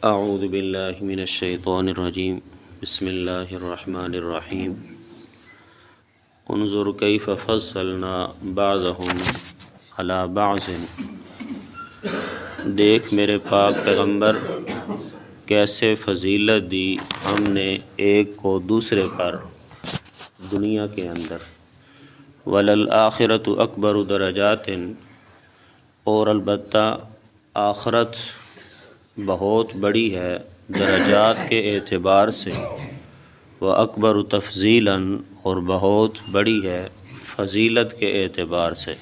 اعوذ باللہ من الشیطان الرجیم بسم اللہ الرحمن الرحیم انظر کیف فضلنا بعضهم علی بعض، دیکھ میرے پاک پیغمبر کیسے فضیلت دی ہم نے ایک کو دوسرے پر دنیا کے اندر۔ وَلَلْآخِرَةُ أَكْبَرُ دَرَجَاتٍ، اور البتہ آخرت بہت بڑی ہے درجات کے اعتبار سے، وَأَكْبَرُ تَفْضِيلًا، اور بہت بڑی ہے فضیلت کے اعتبار سے۔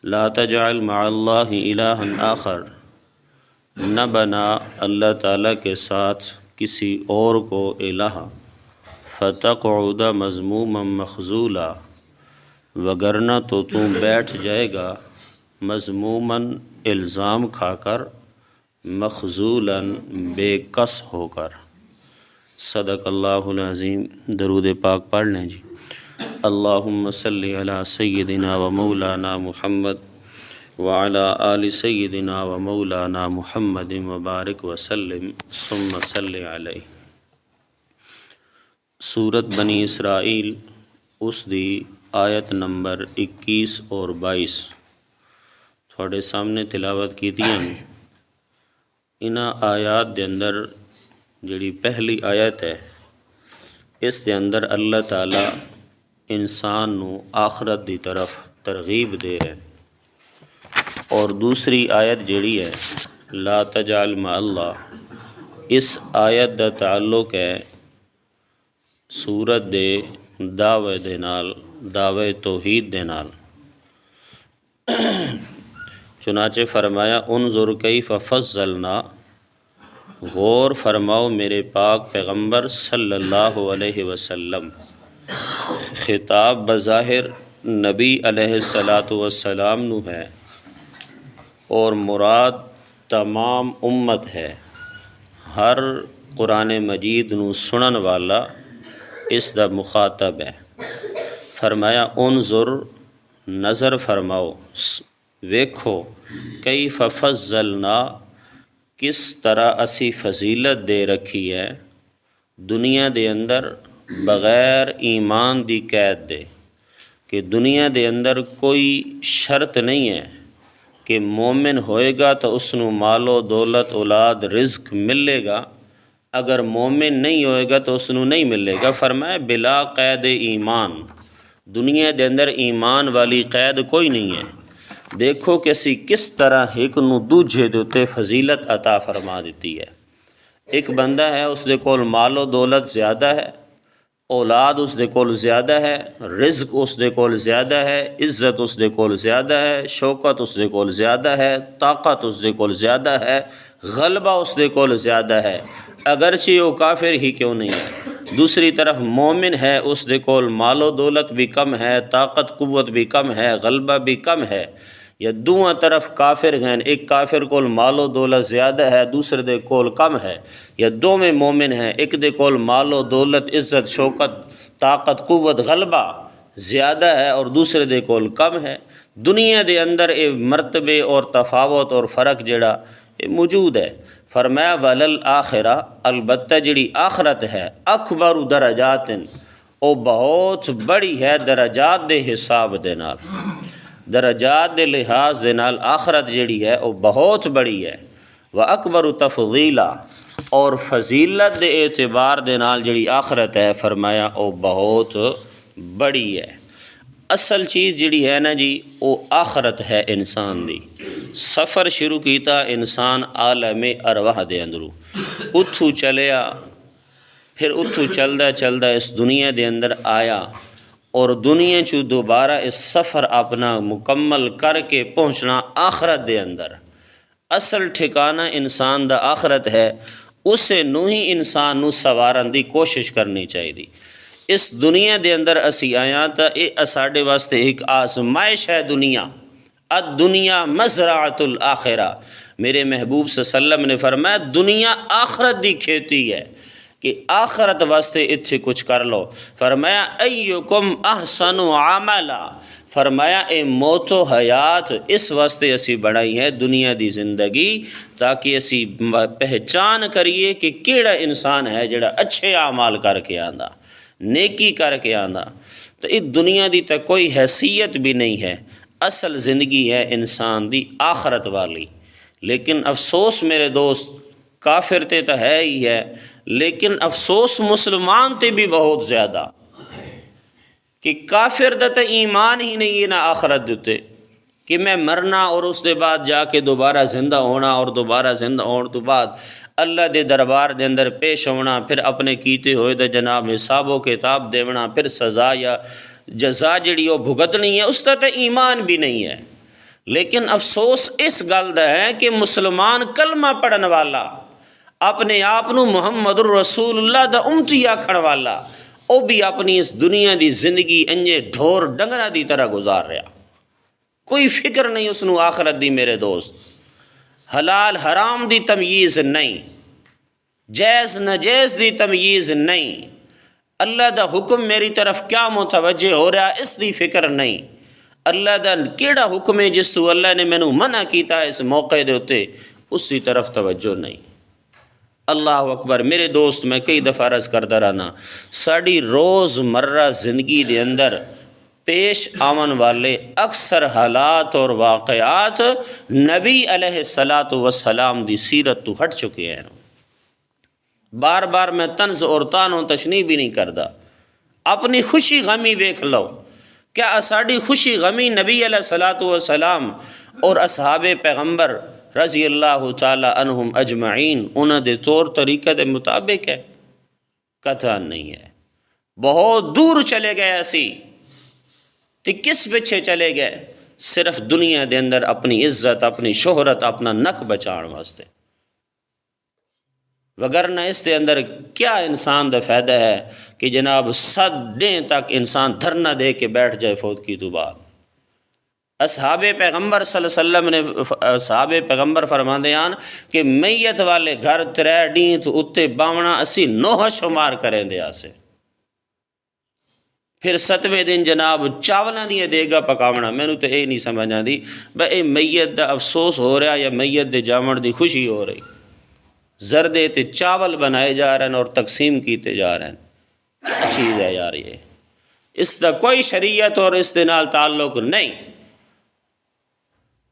لا تجعل مع اللہ الہا آخر، نہ بنا اللہ تعالیٰ کے ساتھ کسی اور کو الہ، فتقعد مذموما مخذولا، وگرنہ تو بیٹھ جائے گا مذموماً الزام کھا کر، مخذولاً بے کس ہو کر۔ صدق اللہ العظیم۔ درود پاک پڑھ لیں جی۔ اللہم صلی علی سیدنا و مولانا محمد وعلی آل سیدنا و مولانا محمد وبارک وسلم ثم صلی علیہ۔ سورت بنی اسرائیل اس دی آیت نمبر 21 اور 22 تھوڑے سامنے تلاوت کیتیاں نے۔ انہاں آیات دے اندر جڑی پہلی آیت ہے اس دے اندر اللہ تعالیٰ انسان نو آخرت دی طرف ترغیب دے رہے، اور دوسری آیت جڑی ہے لا تجعل مع اللہ، اس آیت دا تعلق ہے سورت دے دعوے دے نال، دعوے توحید دے نال۔ چنانچہ فرمایا انظر کیف فضلنا، غور فرماؤ میرے پاک پیغمبر صلی اللہ علیہ وسلم۔ خطاب بظاہر نبی علیہ السلام نو ہے، اور مراد تمام امت ہے۔ ہر قرآن مجید نو سنن والا اس دا مخاطب ہے۔ فرمایا انظر، نظر فرماؤ، ویکھو، کیف فضلنا، کس طرح اسی فضیلت دے رکھی ہے دنیا دے اندر بغیر ایمان دی قید دے، کہ دنیا دے اندر کوئی شرط نہیں ہے کہ مومن ہوئے گا تو اس نو مال و دولت اولاد رزق ملے گا، اگر مومن نہیں ہوئے گا تو اس نو نہیں ملے گا۔ فرمایا بلا قید ایمان، دنیا دے اندر ایمان والی قید کوئی نہیں ہے۔ دیکھو کہ اسی کس طرح ایک نو دوجے دے تے فضیلت عطا فرما دیتی ہے۔ ایک بندہ ہے، اس دے کول مال و دولت زیادہ ہے، اولاد اس دے کول زیادہ ہے، رزق اس دے کول زیادہ ہے، عزت اس دے کول زیادہ ہے، شوکت اس دے کول زیادہ ہے، طاقت اس دے کول زیادہ ہے، غلبہ اس دے کول زیادہ ہے، اگرچہ وہ کافر ہی کیوں نہیں ہے۔ دوسری طرف مومن ہے، اس دے کول مال و دولت بھی کم ہے، طاقت قوت بھی کم ہے، غلبہ بھی کم ہے۔ یا دوواں طرف کافر ہیں، ایک کافر کول مال و دولت زیادہ ہے، دوسرے دے کول کم ہے، یا دو میں مومن ہیں، ایک دے کول مال و دولت عزت شوکت طاقت قوت غلبہ زیادہ ہے اور دوسرے دے کول کم ہے۔ دنیا دے اندر اے مرتبے اور تفاوت اور فرق جڑا اے موجود ہے۔ فرمایا وللآخرہ، البتہ جڑی آخرت ہے، اکبر درجات، او بہت بڑی ہے درجات دے حساب دے نال، درجات دے لحاظ دے نال آخرت جڑی ہے وہ بہت بڑی ہے۔ وَأَكْبَرُ تَفْضِيلًا، اور فضیلت دے اعتبار دے نال جڑی آخرت ہے فرمایا وہ بہت بڑی ہے۔ اصل چیز جڑی ہے نا جی وہ آخرت ہے انسان دی۔ سفر شروع کیتا انسان عالم ارواح دے اندروں، اتھو چلیا، پھر اتھو چلدا چلدا اس دنیا دے اندر آیا، اور دنیا چو دوبارہ اس سفر اپنا مکمل کر کے پہنچنا آخرت دے اندر۔ اصل ٹھکانہ انسان دا آخرت ہے، اسے نو ہی انسان نو سوارن دی کوشش کرنی چاہیے۔ اس دنیا دے اندر اسی آیاں تا اے ساڈے واسطے ایک آزمائش ہے دنیا۔ الدنیا مزرعۃ الآخرہ، میرے محبوب صلی اللہ علیہ وسلم نے فرمایا دنیا آخرت دی کھیتی ہے۔ کہ آخرت واسطے اتھے کچھ کر لو۔ فرمایا ایکم احسن عملا، فرمایا اے موت و حیات اس واسطے اسی بڑھائی ہے دنیا دی زندگی تاکہ اسی پہچان کریے کہ کیڑا انسان ہے جڑا اچھے اعمال کر کے آندا، نیکی کر کے آندا۔ تو اس دنیا دی تو کوئی حیثیت بھی نہیں ہے، اصل زندگی ہے انسان دی آخرت والی۔ لیکن افسوس میرے دوست، کافر تے تو ہے ہی ہے، لیکن افسوس مسلمان تے بھی بہت زیادہ کہ کافر دا تے ایمان ہی نہیں ہے نہ آخرت دیتے کہ میں مرنا اور اس دے بعد جا کے دوبارہ زندہ ہونا، اور دوبارہ زندہ ہونے تو بعد اللہ دے دربار دے اندر پیش ہونا، پھر اپنے کیتے ہوئے دے جناب حساب و کتاب دیونا، پھر سزا یا جزا جڑی وہ بھگتنی ہے، اس تے ایمان بھی نہیں ہے۔ لیکن افسوس اس گل دا ہے کہ مسلمان کلمہ پڑھن والا، اپنے آپ نو محمد الرسول اللہ دا امتی آکھن والا، او بھی اپنی اس دنیا دی زندگی انجے ڈھور ڈنگرا دی طرح گزار رہا، کوئی فکر نہیں اس نو آخرت دی میرے دوست، حلال حرام دی تمییز نہیں، جائز ناجائز دی تمییز نہیں، اللہ دا حکم میری طرف کیا متوجہ ہو رہا اس دی فکر نہیں، اللہ دا کیڑا حکم ہے جس تو اللہ نے مینوں منع کیتا ہے اس موقع دے ہوتے اس دی طرف توجہ نہیں۔ اللہ اکبر میرے دوست، میں کئی دفعہ عرض کرتا رہنا، ساڑی روز مرہ زندگی دے اندر پیش آون والے اکثر حالات اور واقعات نبی علیہ السلام دی سیرت تو ہٹ چکے ہیں۔ بار بار میں طنز اور تانوں تشنیح بھی نہیں کردا، اپنی خوشی غمی ویکھ لو، کیا ساڑی خوشی غمی نبی علیہ السلام اور اصحاب پیغمبر رضی اللہ تعالی عنہم اجمعین انہاں دے طور طریقے دے مطابق ہے؟ قطعاً نہیں ہے، بہت دور چلے گئے اسی، تے کس پیچھے چلے گئے؟ صرف دنیا دے اندر اپنی عزت، اپنی شہرت، اپنا نک بچان واسطے، وگرنہ اس دے اندر کیا انسان دا فائدہ ہے کہ جناب 100 دن تک انسان دھرنا دے کے بیٹھ جائے فوت کی تو بعد۔ اصحاب پیغمبر صلی اللہ علیہ وسلم نے اصحاب پیغمبر فرماندے ہیں کہ میت والے گھر 3 دن تو اتے باونا اسی 9 شمار کریں دے آسے، پھر 7ویں دن جناب چاولاں دی دیگا پکاونا۔ میں نے تو یہ نہیں سمجھ آندی بھئی اے میت دا افسوس ہو رہا یا میت دے جامن دی خوشی ہو رہی؟ زردے تے چاول بنائے جا رہے ہیں اور تقسیم کیتے جا رہے ہیں، کیا چیز ہے یار یہ؟ اس دا کوئی شریعت اور اس دے نال تعلق نہیں۔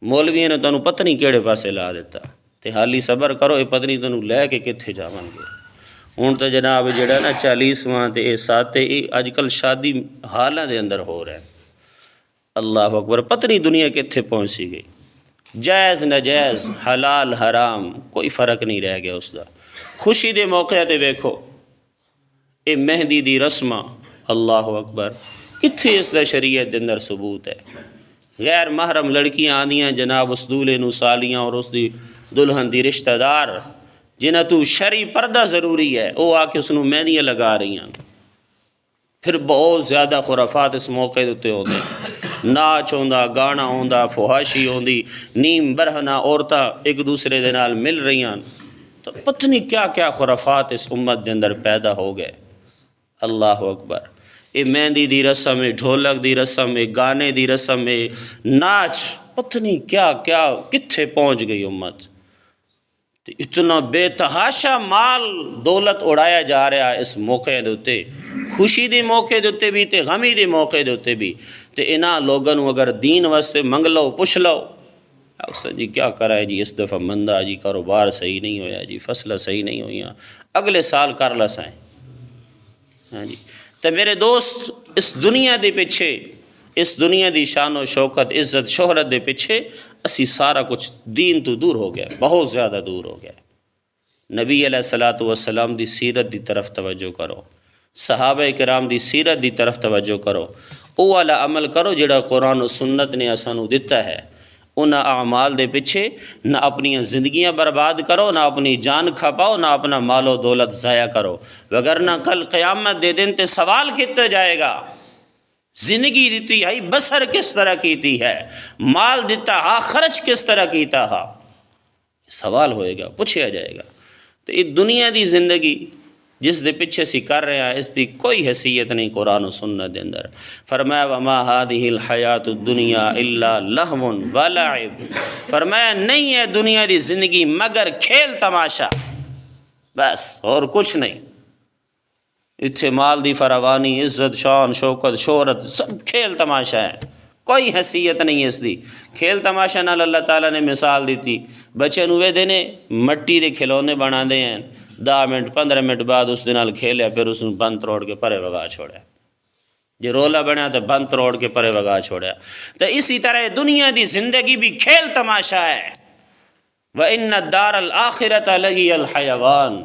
مولویوں نے تانوں پتہ نہیں کیڑے پاسے لا دیتا، تے حالی صبر کرو، یہ پتہ نہیں تانوں لے کے کتھے جاون گے۔ ہن تو جناب جڑا نا 40واں تے 7 اج کل شادی حالاں دے اندر ہو رہا ہے، اللہ اکبر، پتہ نہیں دنیا کتھے پہنچ سی گئی۔ جائز ناجائز، حلال حرام، کوئی فرق نہیں رہ گیا اس دا۔ خوشی دے موقع تے ویکھو اے مہندی دی رسماں، اللہ اکبر، کتھے اس دا شریعت دے اندر ثبوت ہے؟ غیر محرم لڑکیاں آندیاں جناب اس دولے نو سالیاں اور اس دی دلہن دی رشتہ دار جنہاں تو شرعی پردہ ضروری ہے، وہ آ کے اس نو مہندیاں لگا رہی ہیں۔ پھر بہت زیادہ خرافات اس موقع ہوتے ہوندے، ناچ ہوندا، گانا ہوندا، فحاشی ہوندی، نیم برہنہ عورتاں ایک دوسرے دے نال مل رہی ہیں، تو پتہ نہیں کیا کیا خرافات اس امت دے اندر پیدا ہو گئے۔ اللہ اکبر، یہ مہندی دی رسم ہے، ڈھولک دی رسم ہے، گانے دی رسم ہے، ناچ، پتہ نہیں کیا کیا کتھے پہنچ گئی امت۔ اتنا بے تحاشا مال دولت اڑایا جا رہا ہے اس موقع دے اتے، خوشی دے موقع دے اتے بھی تے غمی دے موقع دے اتے بھی، تے انہاں لوگاں اگر دین واسطے منگ لو پوچھ لو، اکثر جی کیا کرائے جی اس دفعہ مندہ جی، کاروبار صحیح نہیں ہویا جی، فصلہ صحیح نہیں ہوئیاں، اگلے سال کر لسائیں۔ ہاں جی، تو میرے دوست اس دنیا دے پیچھے، اس دنیا دی شان و شوکت، عزت شہرت دے پیچھے اسی سارا کچھ دین تو دور ہو گیا، بہت زیادہ دور ہو گیا۔ نبی علیہ السلام دی سیرت دی طرف توجہ کرو، صحابہ کرام دی سیرت دی طرف توجہ کرو، او والا عمل کرو جڑا قرآن و سنت نے اسانو دیتا ہے۔ انہاں اعمال دے پیچھے نہ اپنی زندگیاں برباد کرو، نہ اپنی جان کھپاؤ، نہ اپنا مال و دولت ضائع کرو، وگرنہ کل قیامت دے دن تے سوال کیتا جائے گا، زندگی دیتی ہے بسر کس طرح کیتی ہے، مال دیتا ہا خرچ کس طرح کیتا ہا، سوال ہوئے گا، پوچھا جائے گا۔ تو یہ دنیا دی زندگی جس دے پیچھے سی کر رہے ہیں اس دی کوئی حیثیت نہیں قرآن و سنت دے اندر۔ فرمایا وما هذه الحیات الدنیا الا لہو ولعب، فرمایا نہیں ہے دنیا دی زندگی مگر کھیل تماشا، بس اور کچھ نہیں۔ اتھے مال دی فراوانی، عزت، شان، شوکت، شہرت، سب کھیل تماشا ہے، کوئی حیثیت نہیں ہے اس دی۔ کھیل تماشا نال اللہ تعالیٰ نے مثال دیتی، بچے نوے دینے مٹی دے کھلونے بنا دے ہیں، 10 منٹ 15 منٹ بعد اس دے نال کھیلیا، پھر اس بند توڑ کے پرے وگا چھوڑیا، جی رولا بنیا تو بند توڑ کے پرے وگا چھوڑیا۔ تو اسی طرح دنیا دی زندگی بھی کھیل تماشا ہے۔ وَإِنَّ الدَّارَ الْآخِرَةَ لَهِيَ الْحَيَوَانُ،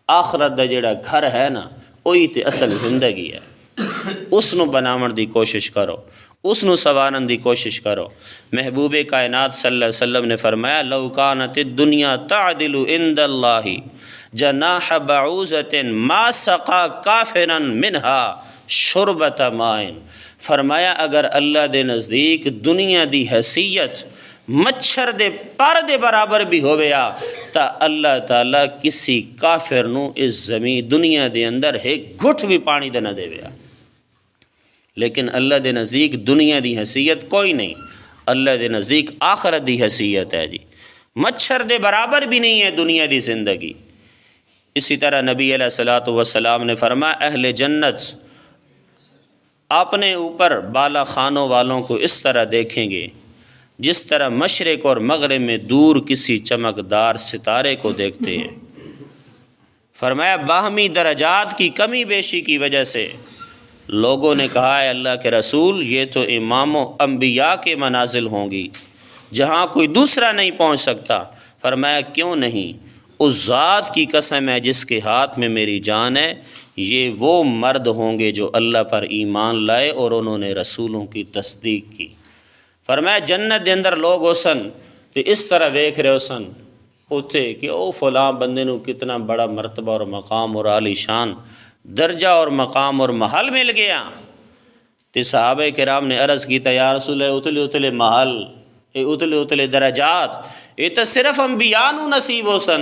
آخرت دا جڑا گھر ہے نا وہی تے اصل زندگی ہے، اس نو بناون دی کوشش کرو، اس نو سوارن دی کوشش کرو۔ محبوب کائنات صلی اللہ علیہ وسلم نے فرمایا لو کانت الدنیا تعدل عند اللہ جناح بعوضۃ ما سقا کافرا منها شربۃ ماء، فرمایا اگر اللہ دے نزدیک دنیا دی حیثیت مچھر دے پر دے برابر بھی ہویا تا اللہ تعالیٰ کسی کافر نو اس زمین دنیا دے اندر ایک گھٹ بھی پانی دے نہ دے ویا۔ لیکن اللہ دے نزدیک دنیا دی حیثیت کوئی نہیں، اللہ دے نزدیک آخرت دی حیثیت ہے جی، مچھر دے برابر بھی نہیں ہے دنیا دی زندگی۔ اسی طرح نبی علیہ الصلوۃ والسلام نے فرمایا اہل جنت اپنے اوپر بالا خانوں والوں کو اس طرح دیکھیں گے جس طرح مشرق اور مغرب میں دور کسی چمکدار ستارے کو دیکھتے ہیں۔ فرمایا باہمی درجات کی کمی بیشی کی وجہ سے لوگوں نے کہا ہے اللہ کے رسول یہ تو امام و انبیاء کے منازل ہوں گی جہاں کوئی دوسرا نہیں پہنچ سکتا۔ فرمایا کیوں نہیں، اس ذات کی قسم ہے جس کے ہاتھ میں میری جان ہے، یہ وہ مرد ہوں گے جو اللہ پر ایمان لائے اور انہوں نے رسولوں کی تصدیق کی۔ فرمایا جنت دے اندر لوگ ہوسن تو اس طرح دیکھ رہے ہوسن اتھے کہ او فلاں بندے نو کتنا بڑا مرتبہ اور مقام اور عالی شان درجہ اور مقام اور محل مل گیا۔ تو صحابہ کرام نے عرض کی یا رسول اللہ اتلے اتلے محل، اتلے اتلے درجات یہ تو صرف انبیاء نو نصیب ہو سن،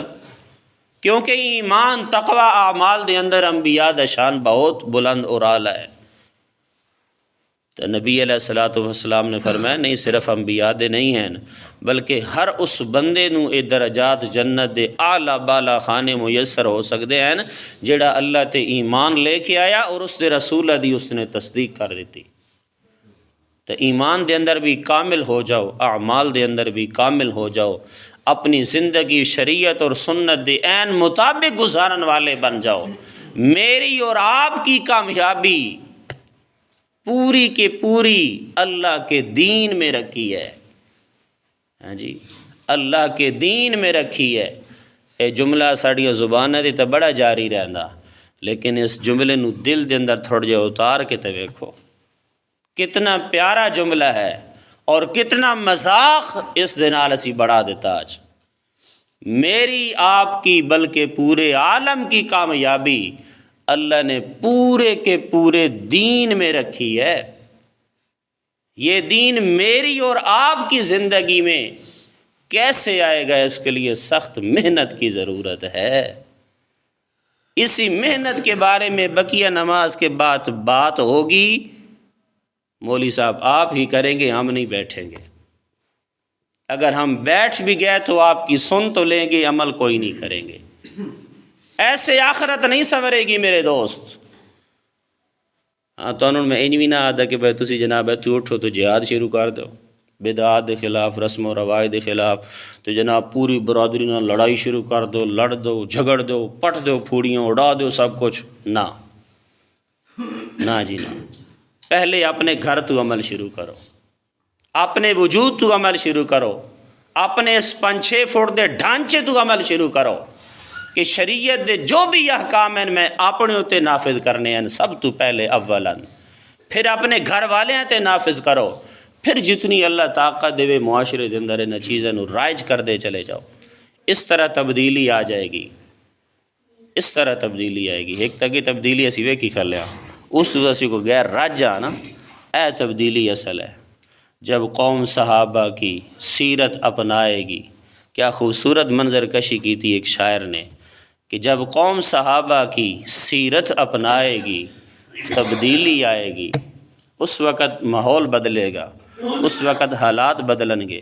کیونکہ ایمان تقوی اعمال دے اندر انبیاء دا شان بہت بلند اور اعلیٰ ہے۔ تو نبی علیہ الصلوۃ والسلام نے فرمایا نہیں صرف انبیاء دے نہیں ہیں بلکہ ہر اس بندے نو اے درجات جنت دے اعلیٰ بالا خانے میسر ہو سکتے ہیں جڑا اللہ تے ایمان لے کے آیا اور اس دے رسول دی اس نے تصدیق کر دیتی۔ تو ایمان دے اندر بھی کامل ہو جاؤ، اعمال دے اندر بھی کامل ہو جاؤ، اپنی زندگی شریعت اور سنت دے عین مطابق گزارن والے بن جاؤ۔ میری اور آپ کی کامیابی پوری کے پوری اللہ کے دین میں رکھی ہے، ہاں جی اللہ کے دین میں رکھی ہے۔ اے جملہ ساڑیاں زبانیں دے تو بڑا جاری رہندا، لیکن اس جملے نو دل دے اندر تھوڑ جا اتار کے تے ویکھو کتنا پیارا جملہ ہے اور کتنا مذاق اس دے نال اسی بڑھا دیتا آج۔ میری آپ کی بلکہ پورے عالم کی کامیابی اللہ نے پورے کے پورے دین میں رکھی ہے۔ یہ دین میری اور آپ کی زندگی میں کیسے آئے گا اس کے لیے سخت محنت کی ضرورت ہے۔ اسی محنت کے بارے میں بقیہ نماز کے بعد بات ہوگی، مولوی صاحب آپ ہی کریں گے، ہم نہیں بیٹھیں گے۔ اگر ہم بیٹھ بھی گئے تو آپ کی سن تو لیں گے، عمل کوئی نہیں کریں گے۔ ایسے آخرت نہیں سنورے گی میرے دوست۔ ہاں تو انہوں میں این بھی نہ آدھا کہ بھائی تسی جناب ہے تو اٹھو تو جہاد شروع کر دو، بدعات دے خلاف، رسم و رواج دے خلاف، تو جناب پوری برادری نہ لڑائی شروع کر دو، لڑ دو، جھگڑ دو، پٹ دو، پھوڑیاں اڑا دو، سب کچھ نہ جی نہ۔ پہلے اپنے گھر تو عمل شروع کرو، اپنے وجود تو عمل شروع کرو، اپنے اس 5-6 فٹ دے ڈھانچے تو عمل شروع کرو کہ شریعت دے جو بھی احکام ہیں میں اپنے ہوتے نافذ کرنے ہیں سب تو پہلے اولاً، پھر اپنے گھر والے ہیں تے نافذ کرو، پھر جتنی اللہ طاقت دے معاشرے دے اندر ان چیزیں رائج کر دے چلے جاؤ۔ اس طرح تبدیلی آ جائے گی، اس طرح تبدیلی آئے گی۔ ایک تگی تبدیلی اسی وے کی کر لیا اس اسی کو غیر راجہ نا، اے تبدیلی اصل ہے جب قوم صحابہ کی سیرت اپنائے گی۔ کیا خوبصورت منظر کشی کی تھی ایک شاعر نے کہ جب قوم صحابہ کی سیرت اپنائے گی تبدیلی آئے گی، اس وقت ماحول بدلے گا، اس وقت حالات بدلن گے۔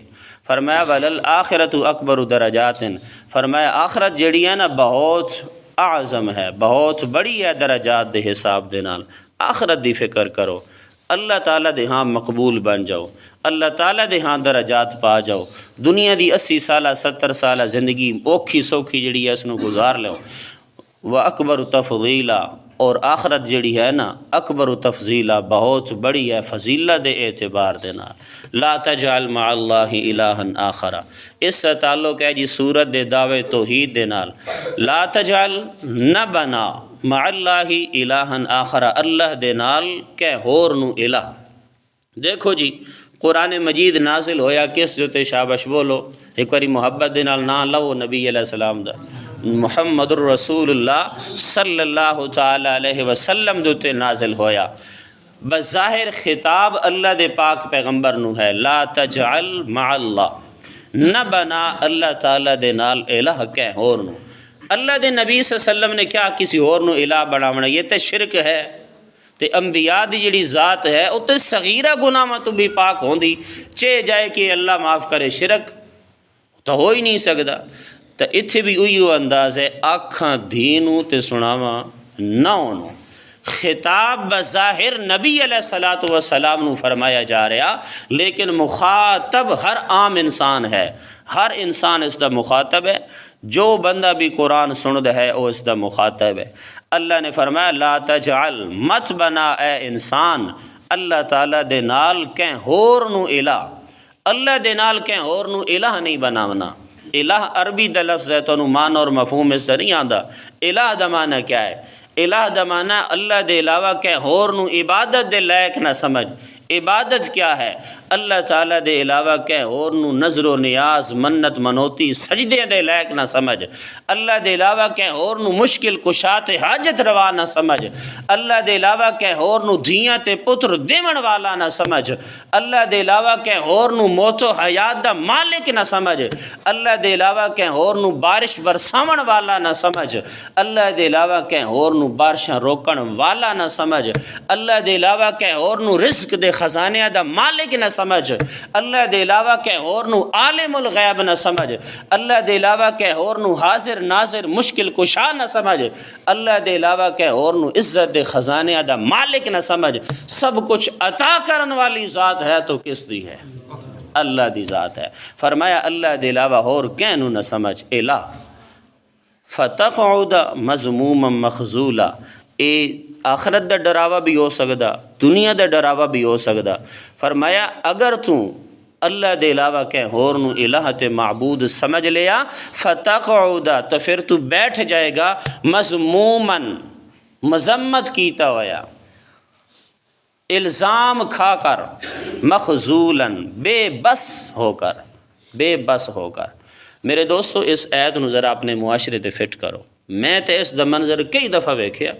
فرمایا وَلَلْآخِرَةُ أَكْبَرُ دَرَجَاتٍ، فرمایا آخرت جیڑی ہے نا بہت اعظم ہے، بہت بڑی ہے درجات دے حساب دے نال۔ آخرت دی فکر کرو، اللہ تعالیٰ دے ہاں مقبول بن جاؤ، اللہ تعالیٰ دے ہاں درجات پا جاؤ۔ دنیا دی 80 سالہ 70 سالہ زندگی اوکھی سوکھی جڑی ہے اس نو گزار لو۔ وَأَكْبَرُ تَفْضِيلًا، اور آخرت جڑی ہے نا اکبر تفضیلا بہت بڑی ہے فضیلت دے اعتبار دے نال۔ لا تجعل مع اللہ الہا آخر، اس سے تعلق ہے جی سورت دے دعوے توحید دے نال۔ لا تجعل، نہ بنا، مع اللہ الہا آخر، اللہ دے نال کہ ہور نو الہ۔ دیکھو جی قرآن مجید نازل ہویا کس جو تے شابش بولو، ایک واری محبت دے نال نام لو نبی علیہ السلام دا، محمد الرسول اللہ صلی اللہ تعالی علیہ وسلم دے تے نازل ہویا۔ بظاہر خطاب اللہ دے پاک پیغمبر نو ہے، لا تجعل مع اللہ، نہ بنا اللہ تعالی دے نال الہ کہ ہور نو۔ اللہ دے نبی صلی اللہ علیہ وسلم نے کیا کسی اور نو الہ بناونا، یہ تے شرک ہے۔ تے انبیاء دی جڑی ذات ہے او تے صغیرہ گناہ تو بھی پاک ہوندی، چے جائے کہ اللہ معاف کرے، شرک تو ہو ہی نہیں سکدا۔ تو اتھے بھی اوہی انداز ہے، آکھاں دینوں تے سناواں نہ ہونوں۔ خطاب بظاہر نبی علیہ الصلوۃ والسلام نو فرمایا جا رہا، لیکن مخاطب ہر عام انسان ہے، ہر انسان اس دا مخاطب ہے، جو بندہ بھی قرآن سند ہے وہ اس دا مخاطب ہے۔ اللہ نے فرمایا لا تجعل، مت بنا اے انسان اللہ تعالیٰ دے نال کہیں ہور نو الہ، اللہ دے نال کہیں ہور نو الہ نہیں بناونا۔ الہ عربی دا لفظ ہے، تو انہوں معنی اور مفہوم اس دا نہیں آندا۔ الہ دا معنی کیا ہے؟ الہ دا معنی اللہ دے علاوہ کہیں ہور نو عبادت دے لائق نہ سمجھ۔ عبادت کیا ہے؟ اللہ تعالیٰ دے علاوہ کہیں اور نو نظر و نیاز منت منوتی سجدے دے لائق نہ سمجھ۔ اللہ دے علاوہ کہیں اور نو مشکل کشات حاجت روا نہ سمجھ۔ اللہ دے علاوہ کہیں اور نو دھیاں تے پتر دیون والا نہ سمجھ۔ اللہ دے علاوہ کہیں اور نو موت و حیات دا مالک نہ سمجھ۔ اللہ دے علاوہ کہیں اور نو بارش برساون والا نہ سمجھ۔ اللہ دے علاوہ کہیں اور نو بارشاں روکن والا نہ سمجھ۔ اللہ دے علاوہ کہیں اور نو رزق دے خزانے دا مالک نہ سمجھ۔ اللہ دے علاوہ کہ اور نو عالم الغیب نہ سمجھ۔ اللہ دے علاوہ کہ اور نو حاضر ناظر مشکل کشا نہ سمجھ۔ اللہ دے علاوہ کہ اور نو عزت دے خزانے دا مالک نہ سمجھ۔ سب کچھ عطا کرن والی ذات ہے تو کس دی ہے؟ اللہ دی ذات ہے۔ فرمایا اللہ دے علاوہ اور کینو نہ سمجھ الہ فتقعد مذموما مخذولا، اے آخرت دا ڈراوا بھی ہو سکدا، دنیا دا ڈراوا بھی ہو سکدا۔ فرمایا اگر تو اللہ دے علاوہ کہ ہور نو الہ تے معبود سمجھ لیا، فتقعد، تو پھر تو بیٹھ جائے گا مذموماً، مذمت کیتا ہویا، الزام کھا کر، مخذولاً، بے بس ہو کر، بے بس ہو کر۔ میرے دوستو اس آیت نو ذرا اپنے معاشرے تے فٹ کرو۔ میں تے اس دا منظر کئی دفعہ ویکھیا،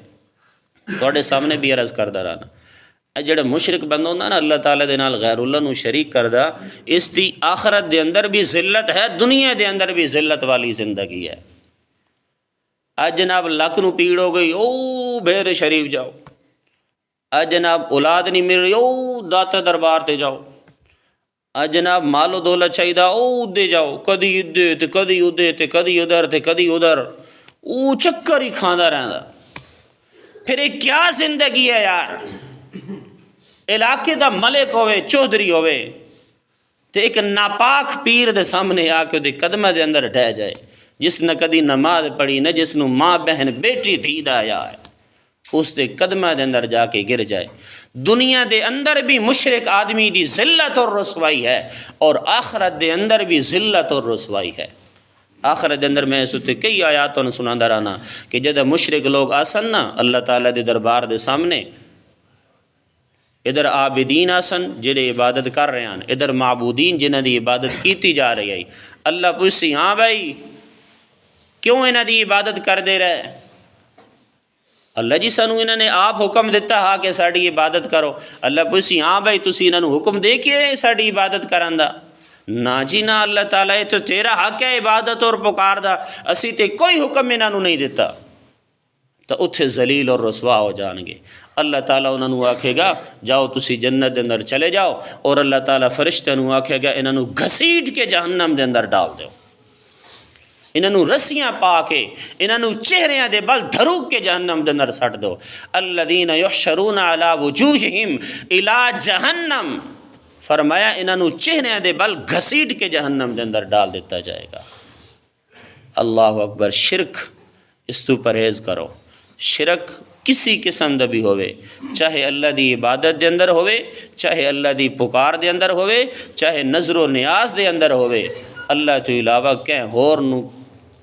تواڈے سامنے بھی عرض کردا رہنا۔ اے جڑا مشرک بندہ ہوندا نا اللہ تعالیٰ دے نال غیر اللہ نو شریک کردا، اس دی آخرت دے اندر بھی ذلت ہے، دنیا دے اندر بھی ذلت والی زندگی ہے۔ اج جناب لک نو پیڑ ہو گئی، او بھیر شریف جاؤ۔ اج جناب اولاد نہیں مل رہی، او داتا دربار تے جاؤ۔ اج جناب مال و دولت چاہیدہ، او دے جاؤ، کدی ادھے تے کدی ادھے تے کدی ادھر تے کدی ادھر، او چکر ہی کھاندا رہندا۔ پھر یہ کیا زندگی ہے یار؟ علاقے دا ملک ہوئے، چودھری ہوئے، تے ایک ناپاک پیر دے سامنے آ کے دے قدمہ دے اندر ڈہ جائے، جس نے کدی نماز پڑھی نہ، جس نو ماں بہن بیٹی دھی دا آیا ہے، اس دے قدمہ دے اندر جا کے گر جائے۔ دنیا دے اندر بھی مشرک آدمی دی ذلت اور رسوائی ہے، اور آخرت دے اندر بھی ذلت اور رسوائی ہے۔ آخرت دے اندر میں اس تے کئی آیاتوں نے سناندا رہنا کہ جدہ مشرک لوگ آسن نا اللہ تعالیٰ دے دربار دے سامنے، ادھر عابدین آسن جڑے عبادت کر رہے ہیں، ادھر معبودین جنہاں دی عبادت کیتی جا رہی ہے۔ اللہ پوچھسی ہاں بھائی کیوں انہاں دی عبادت کر دے رہے؟ اللہ جی سانو انہوں نے آپ حکم دیتا ہاں کہ ساڑی عبادت کرو۔ اللہ پوچھسی ہاں بھائی تسی انہوں نے حکم دے کے ساڑی عبادت کرن دا؟ نا جی نا اللہ تعالیٰ یہ تو تیرا حق ہے عبادت اور پکار دا، اسی تے کوئی حکم انہاں نوں نہیں دیتا، تو اتھے ذلیل اور رسوا ہو جان گے۔ اللہ تعالیٰ انہاں نوں آکھے گا جاؤ تسی جنت دے اندر چلے جاؤ، اور اللہ تعالیٰ فرشتے نوں آکھے گا انہاں نوں گھسیٹ کے جہنم دے اندر ڈال دیو، انہاں نوں رسیاں پا کے انہاں نوں چہریاں دے بل دھروک کے جہنم دے اندر سٹ دو۔ الذین یحشرون علی وجوہہم الی جہنم، فرمایا انہاں نوں چہریاں دے بل گھسیٹ کے جہنم دے اندر ڈال دیتا جائے گا۔ اللہ اکبر۔ شرک اس تو پرہیز کرو، شرک کسی قسم دا بھی ہوئے، چاہے اللہ دی عبادت دے اندر ہوئے، چاہے اللہ دی پکار دے اندر ہوئے، چاہے نظر و نیاز دے اندر ہوئے، اللہ تو علاوہ کہیں ہور نو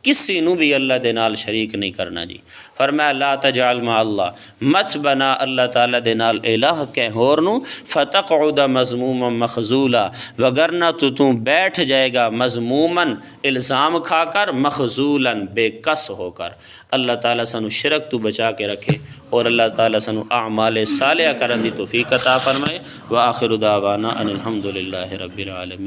کسی نو بھی اللہ دے نال شریک نہیں کرنا جی۔ فرمایا لا تجعل مع اللہ، مت بنا اللہ تعالیٰ دے نال الہ کہیں ہور نو، فتقعد مذموما مخذولا، وگرنہ تو بیٹھ جائے گا مذموماً الزام کھا کر، مخذولاً بے کس ہو کر۔ اللہ تعالیٰ سانو شرک تو بچا کے رکھے، اور اللہ تعالیٰ سانو اعمال صالحہ کرن دی توفیق عطا فرمائے۔ وآخر دعوانا ان الحمد للہ رب العالمین۔